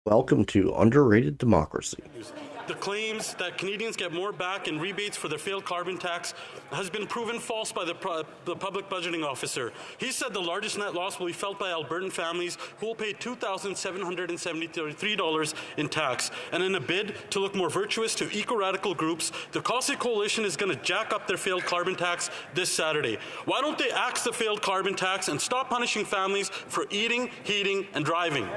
Welcome to Underrated Democracy. The claims that Canadians get more back in rebates for their failed carbon tax has been proven false by the public budgeting officer. He said the largest net loss will be felt by Albertan families who will pay $2,773 in tax. And in a bid to look more virtuous to eco-radical groups, the Costly Coalition is going to jack up their failed carbon tax this Saturday. Why don't they axe the failed carbon tax and stop punishing families for eating, heating, and driving?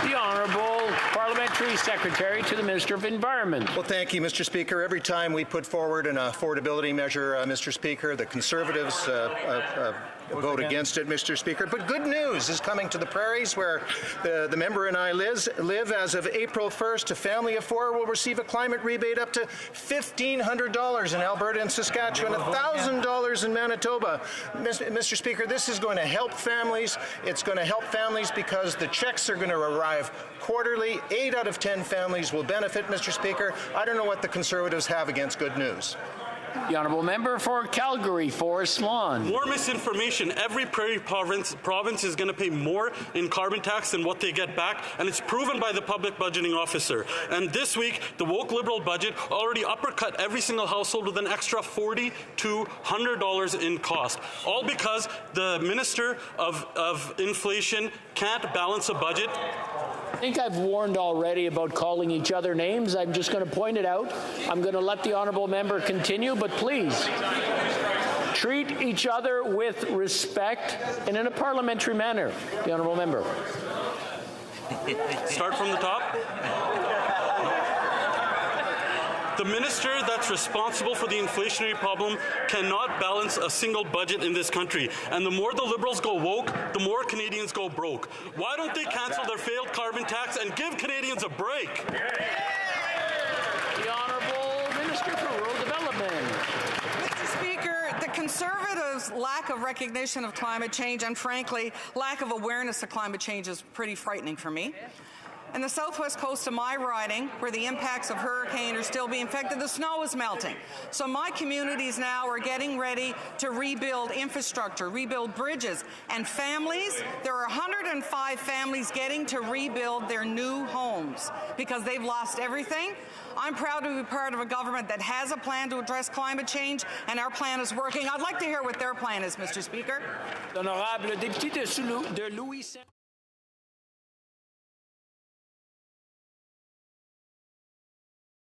The Honourable Parliamentary Secretary to the Minister of Environment. Well, thank you, Mr. Speaker. Every time we put forward an affordability measure, Mr. Speaker, the Conservatives vote against it, Mr. Speaker. But good news is coming to the prairies where the member and I live. As of April 1st, a family of four will receive a climate rebate up to $1,500 in Alberta and Saskatchewan, $1,000 in Manitoba. Mr. Speaker, this is going to help families. It's going to help families because the checks are going to arrive quarterly. 8 out of 10 families will benefit, Mr. Speaker. I don't know what the Conservatives have against good news. The Honourable Member for Calgary, Forest Lawn. More misinformation. Every prairie province is going to pay more in carbon tax than what they get back, and it's proven by the public budgeting officer. And this week, the woke Liberal budget already uppercut every single household with an extra $40 to $100 in cost, all because the Minister of Inflation can't balance a budget. I think I've warned already about calling each other names. I'm just going to point it out. I'm going to let the Honourable Member continue, but please treat each other with respect and in a parliamentary manner. The Honourable Member. Start from the top. The minister that's responsible for the inflationary problem cannot balance a single budget in this country. And the more the Liberals go woke, the more Canadians go broke. Why don't they cancel their failed carbon tax and give Canadians a break? The Honourable Minister for Rural Development. Mr. Speaker, the Conservatives' lack of recognition of climate change and, frankly, lack of awareness of climate change is pretty frightening for me. In the southwest coast of my riding, where the impacts of hurricane are still being affected, the snow is melting. So my communities now are getting ready to rebuild infrastructure, rebuild bridges. And families, there are 105 families getting to rebuild their new homes because they've lost everything. I'm proud to be part of a government that has a plan to address climate change, and our plan is working. I'd like to hear what their plan is, Mr. Speaker. Honorable député de Louis.